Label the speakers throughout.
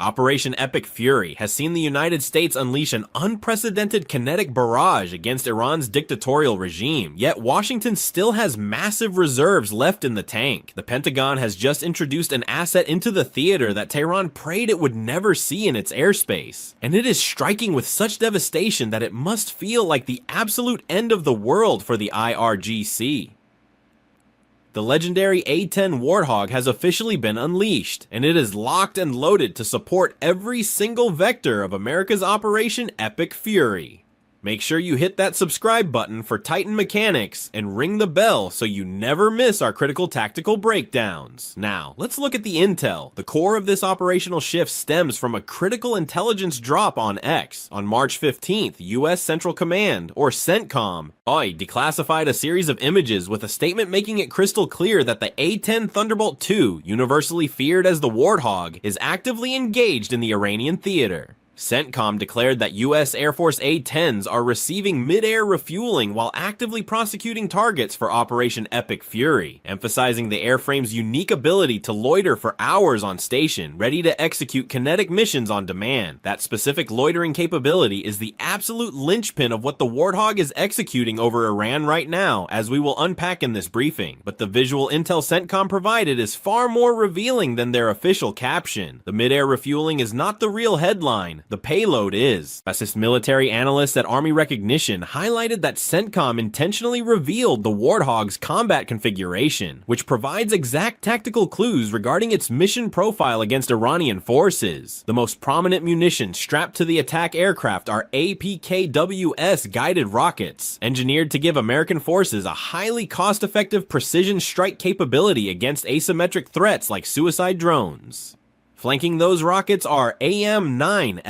Speaker 1: Operation Epic Fury has seen the United States unleash an unprecedented kinetic barrage against Iran's dictatorial regime, yet Washington still has massive reserves left in the tank. The Pentagon has just introduced an asset into the theater that Tehran prayed it would never see in its airspace, and it is striking with such devastation that it must feel like the absolute end of the world for the IRGC. The legendary A-10 Warthog has officially been unleashed, and it is locked and loaded to support every single vector of America's Operation Epic Fury. Make sure you hit that subscribe button for Titan mechanics and ring the bell so you never miss our critical tactical breakdowns. Now, let's look at the intel. The core of this operational shift stems from a critical intelligence drop on X. On March 15th, US Central Command, or CENTCOM, declassified a series of images with a statement making it crystal clear that the A-10 Thunderbolt II, universally feared as the Warthog, is actively engaged in the Iranian theater. CENTCOM declared that US Air Force A-10s are receiving mid-air refueling while actively prosecuting targets for Operation Epic Fury, emphasizing the airframe's unique ability to loiter for hours on station, ready to execute kinetic missions on demand. That specific loitering capability is the absolute linchpin of what the Warthog is executing over Iran right now, as we will unpack in this briefing. But the visual intel CENTCOM provided is far more revealing than their official caption. The mid-air refueling is not the real headline. The payload is. Fascist military analysts at Army Recognition highlighted that CENTCOM intentionally revealed the Warthog's combat configuration, which provides exact tactical clues regarding its mission profile against Iranian forces. The most prominent munitions strapped to the attack aircraft are APKWS guided rockets, engineered to give American forces a highly cost-effective precision strike capability against asymmetric threats like suicide drones. Flanking those rockets are AM-9L/M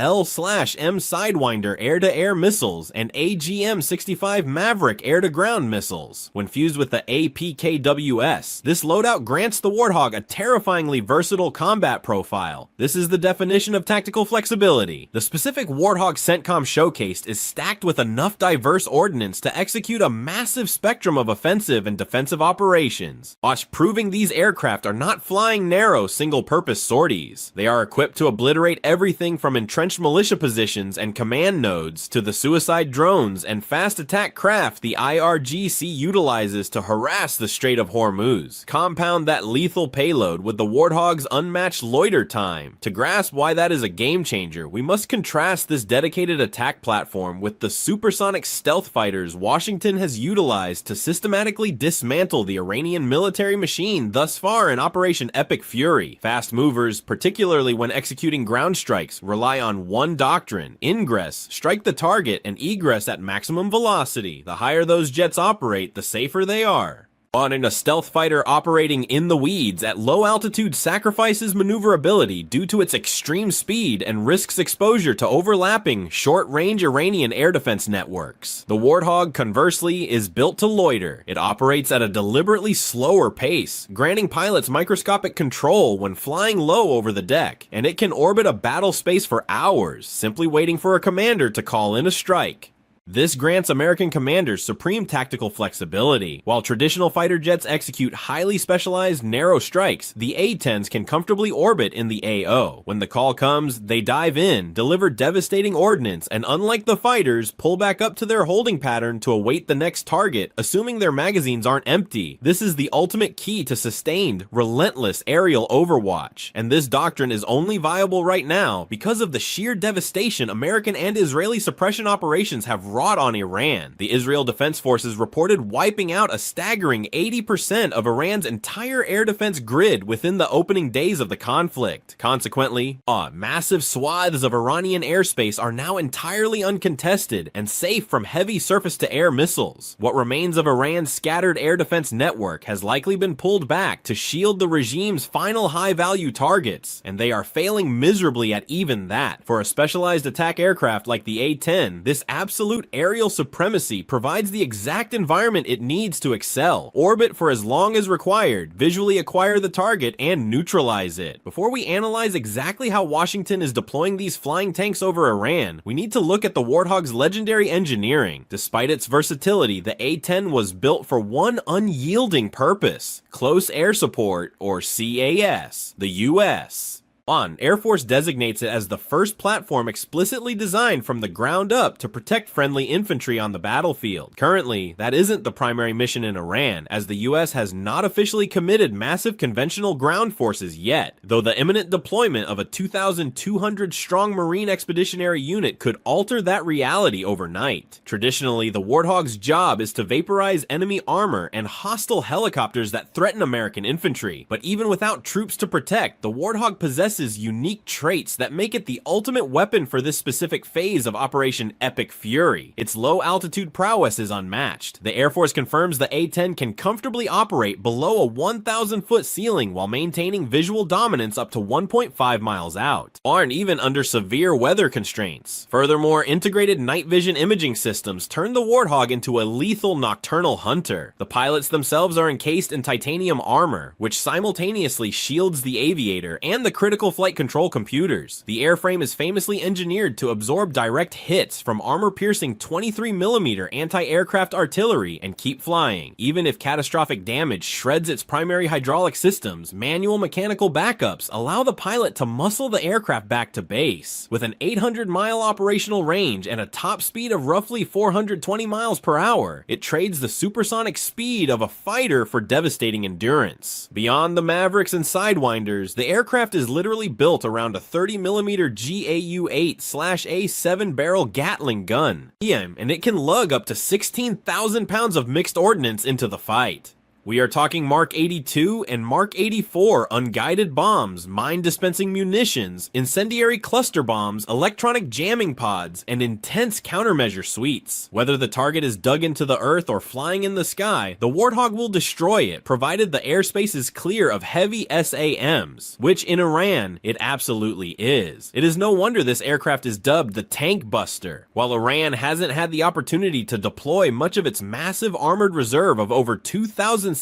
Speaker 1: Sidewinder air-to-air missiles and AGM-65 Maverick air-to-ground missiles. When fused with the APKWS, this loadout grants the Warthog a terrifyingly versatile combat profile. This is the definition of tactical flexibility. The specific Warthog CENTCOM showcased is stacked with enough diverse ordnance to execute a massive spectrum of offensive and defensive operations, whilst proving these aircraft are not flying narrow single-purpose sorties. They are equipped to obliterate everything from entrenched militia positions and command nodes to the suicide drones and fast attack craft the IRGC utilizes to harass the Strait of Hormuz. Compound that lethal payload with the Warthog's unmatched loiter time. To grasp why that is a game changer, we must contrast this dedicated attack platform with the supersonic stealth fighters Washington has utilized to systematically dismantle the Iranian military machine thus far in Operation Epic Fury. Fast movers, particularly when executing ground strikes, rely on one doctrine: ingress, strike the target, and egress at maximum velocity. The higher those jets operate, the safer they are. On a stealth fighter operating in the weeds at low altitude sacrifices maneuverability due to its extreme speed and risks exposure to overlapping, short-range Iranian air defense networks. The Warthog, conversely, is built to loiter. It operates at a deliberately slower pace, granting pilots microscopic control when flying low over the deck, and it can orbit a battle space for hours, simply waiting for a commander to call in a strike. This grants American commanders supreme tactical flexibility. While traditional fighter jets execute highly specialized narrow strikes, the A-10s can comfortably orbit in the AO. When the call comes, they dive in, deliver devastating ordnance, and unlike the fighters, pull back up to their holding pattern to await the next target, assuming their magazines aren't empty. This is the ultimate key to sustained, relentless aerial overwatch, and this doctrine is only viable right now because of the sheer devastation American and Israeli suppression operations have wrought on Iran. The Israel Defense Forces reported wiping out a staggering 80% of Iran's entire air defense grid within the opening days of the conflict. Consequently, massive swaths of Iranian airspace are now entirely uncontested and safe from heavy surface-to-air missiles. What remains of Iran's scattered air defense network has likely been pulled back to shield the regime's final high-value targets, and they are failing miserably at even that. For a specialized attack aircraft like the A-10, this absolute aerial supremacy provides the exact environment it needs to excel. Orbit for as long as required, visually acquire the target, and neutralize it. Before we analyze exactly how Washington is deploying these flying tanks over Iran, we need to look at the Warthog's legendary engineering. Despite its versatility, the A-10 was built for one unyielding purpose: close air support, or CAS. The US Air Force designates it as the first platform explicitly designed from the ground up to protect friendly infantry on the battlefield. Currently, that isn't the primary mission in Iran, as the US has not officially committed massive conventional ground forces yet, though the imminent deployment of a 2,200-strong Marine Expeditionary Unit could alter that reality overnight. Traditionally, the Warthog's job is to vaporize enemy armor and hostile helicopters that threaten American infantry, but even without troops to protect, the Warthog possesses unique traits that make it the ultimate weapon for this specific phase of Operation Epic Fury. Its low-altitude prowess is unmatched. The Air Force confirms the A-10 can comfortably operate below a 1,000-foot ceiling while maintaining visual dominance up to 1.5 miles out, and even under severe weather constraints. Furthermore, integrated night vision imaging systems turn the Warthog into a lethal nocturnal hunter. The pilots themselves are encased in titanium armor, which simultaneously shields the aviator and the critical flight control computers. The airframe is famously engineered to absorb direct hits from armor-piercing 23mm anti-aircraft artillery and keep flying. Even if catastrophic damage shreds its primary hydraulic systems, manual mechanical backups allow the pilot to muscle the aircraft back to base. With an 800-mile operational range and a top speed of roughly 420 miles per hour, it trades the supersonic speed of a fighter for devastating endurance. Beyond the Mavericks and Sidewinders, the aircraft is literally built around a 30mm GAU-8/A7 barrel Gatling gun, and it can lug up to 16,000 pounds of mixed ordnance into the fight. We are talking Mark 82 and Mark 84 unguided bombs, mine-dispensing munitions, incendiary cluster bombs, electronic jamming pods, and intense countermeasure suites. Whether the target is dug into the earth or flying in the sky, the Warthog will destroy it, provided the airspace is clear of heavy SAMs, which in Iran, it absolutely is. It is no wonder this aircraft is dubbed the Tank Buster. While Iran hasn't had the opportunity to deploy much of its massive armored reserve of over 2,600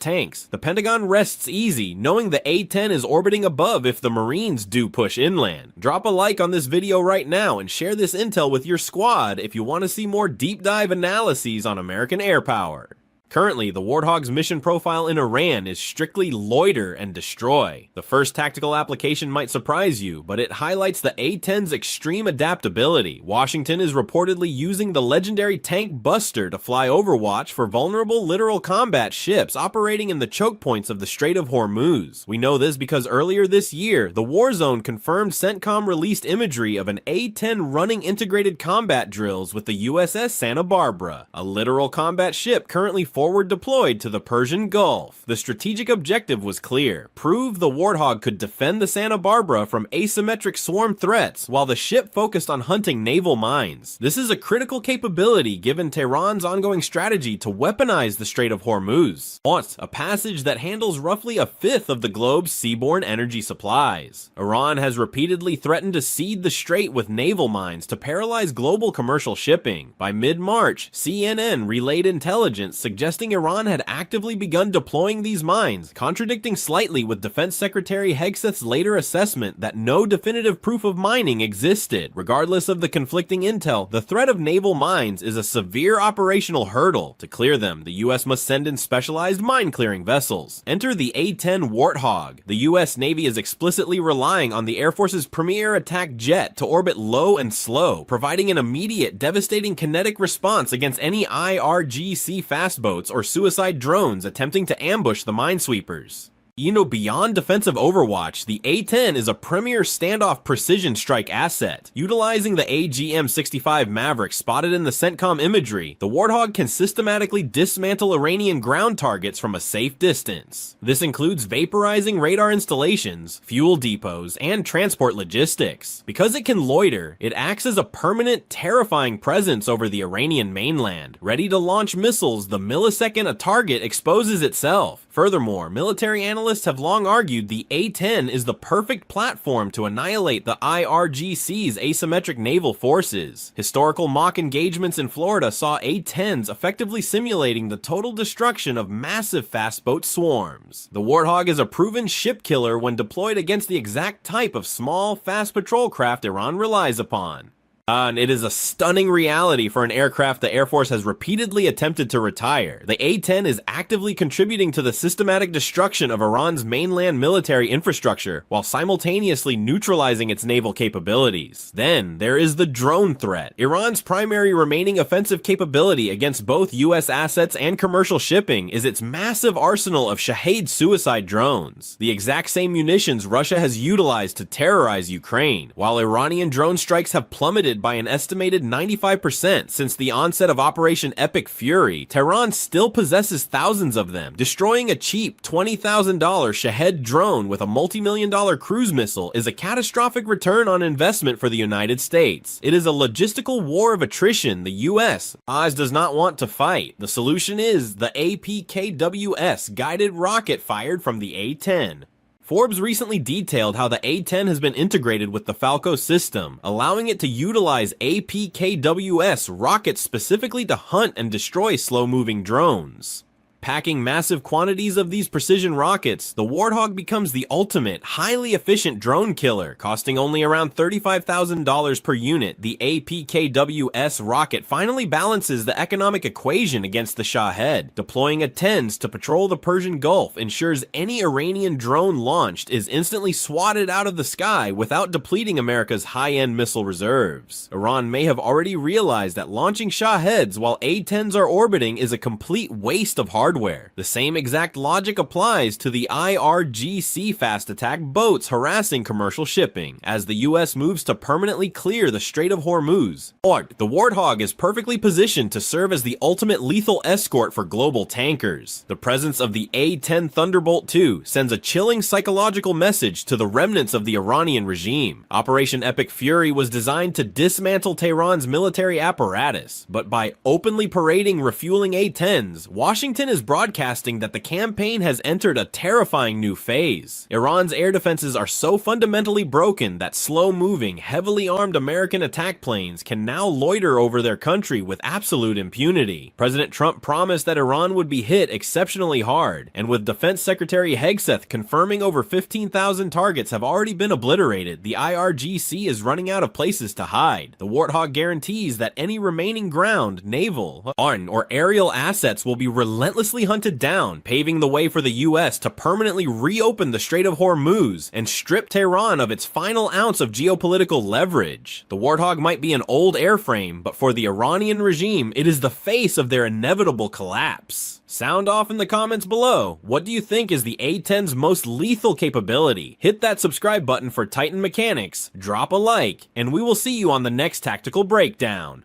Speaker 1: tanks, the Pentagon rests easy knowing the A-10 is orbiting above if the Marines do push inland. Drop a like on this video right now and share this intel with your squad if you want to see more deep dive analyses on American air power. Currently, the Warthog's mission profile in Iran is strictly loiter and destroy. The first tactical application might surprise you, but it highlights the A-10's extreme adaptability. Washington is reportedly using the legendary Tank Buster to fly overwatch for vulnerable littoral combat ships operating in the choke points of the Strait of Hormuz. We know this because earlier this year, the Warzone confirmed CENTCOM released imagery of an A-10 running integrated combat drills with the USS Santa Barbara, a littoral combat ship currently forward deployed to the Persian Gulf. The strategic objective was clear: prove the Warthog could defend the Santa Barbara from asymmetric swarm threats while the ship focused on hunting naval mines. This is a critical capability given Tehran's ongoing strategy to weaponize the Strait of Hormuz, a passage that handles roughly a fifth of the globe's seaborne energy supplies. Iran has repeatedly threatened to seed the strait with naval mines to paralyze global commercial shipping. By mid-March, CNN relayed intelligence suggesting Iran had actively begun deploying these mines, contradicting slightly with Defense Secretary Hegseth's later assessment that no definitive proof of mining existed. Regardless of the conflicting intel, the threat of naval mines is a severe operational hurdle. To clear them, the US must send in specialized mine-clearing vessels. Enter the A-10 Warthog. The US Navy is explicitly relying on the Air Force's premier attack jet to orbit low and slow, providing an immediate, devastating kinetic response against any IRGC fast boats or suicide drones attempting to ambush the minesweepers. Beyond defensive overwatch, the A-10 is a premier standoff precision strike asset. Utilizing the AGM-65 Maverick spotted in the CENTCOM imagery, the Warthog can systematically dismantle Iranian ground targets from a safe distance. This includes vaporizing radar installations, fuel depots, and transport logistics. Because it can loiter, it acts as a permanent, terrifying presence over the Iranian mainland. Ready to launch missiles the millisecond a target exposes itself. Furthermore, military analysts have long argued the A-10 is the perfect platform to annihilate the IRGC's asymmetric naval forces. Historical mock engagements in Florida saw A-10s effectively simulating the total destruction of massive fast boat swarms. The Warthog is a proven ship killer when deployed against the exact type of small, fast patrol craft Iran relies upon. And it is a stunning reality for an aircraft the Air Force has repeatedly attempted to retire. The A-10 is actively contributing to the systematic destruction of Iran's mainland military infrastructure, while simultaneously neutralizing its naval capabilities. Then, there is the drone threat. Iran's primary remaining offensive capability against both US assets and commercial shipping is its massive arsenal of Shahed suicide drones, the exact same munitions Russia has utilized to terrorize Ukraine. While Iranian drone strikes have plummeted by an estimated 95% since the onset of Operation Epic Fury, Tehran still possesses thousands of them. Destroying a cheap $20,000 Shahed drone with a multi-million-dollar cruise missile is a catastrophic return on investment for the United States. It is a logistical war of attrition the US does not want to fight. The solution is the APKWS guided rocket fired from the A-10. Forbes recently detailed how the A-10 has been integrated with the Falco system, allowing it to utilize APKWS rockets specifically to hunt and destroy slow-moving drones. Packing massive quantities of these precision rockets, the Warthog becomes the ultimate, highly efficient drone killer, costing only around $35,000 per unit. The APKWS rocket finally balances the economic equation against the Shahed. Deploying A-10s to patrol the Persian Gulf ensures any Iranian drone launched is instantly swatted out of the sky without depleting America's high-end missile reserves. Iran may have already realized that launching Shaheds while A-10s are orbiting is a complete waste of hardware. The same exact logic applies to the IRGC fast attack boats harassing commercial shipping, as the US moves to permanently clear the Strait of Hormuz. The Warthog is perfectly positioned to serve as the ultimate lethal escort for global tankers. The presence of the A-10 Thunderbolt II sends a chilling psychological message to the remnants of the Iranian regime. Operation Epic Fury was designed to dismantle Tehran's military apparatus, but by openly parading refueling A-10s, Washington is broadcasting that the campaign has entered a terrifying new phase. Iran's air defenses are so fundamentally broken that slow-moving, heavily armed American attack planes can now loiter over their country with absolute impunity. President Trump promised that Iran would be hit exceptionally hard, and with Defense Secretary Hegseth confirming over 15,000 targets have already been obliterated, the IRGC is running out of places to hide. The Warthog guarantees that any remaining ground, naval, or aerial assets will be relentlessly hunted down, paving the way for the US to permanently reopen the Strait of Hormuz and strip Tehran of its final ounce of geopolitical leverage. The Warthog might be an old airframe, but for the Iranian regime, it is the face of their inevitable collapse. Sound off in the comments below. What do you think is the A-10's most lethal capability? Hit that subscribe button for Titan mechanics, drop a like, and we will see you on the next tactical breakdown.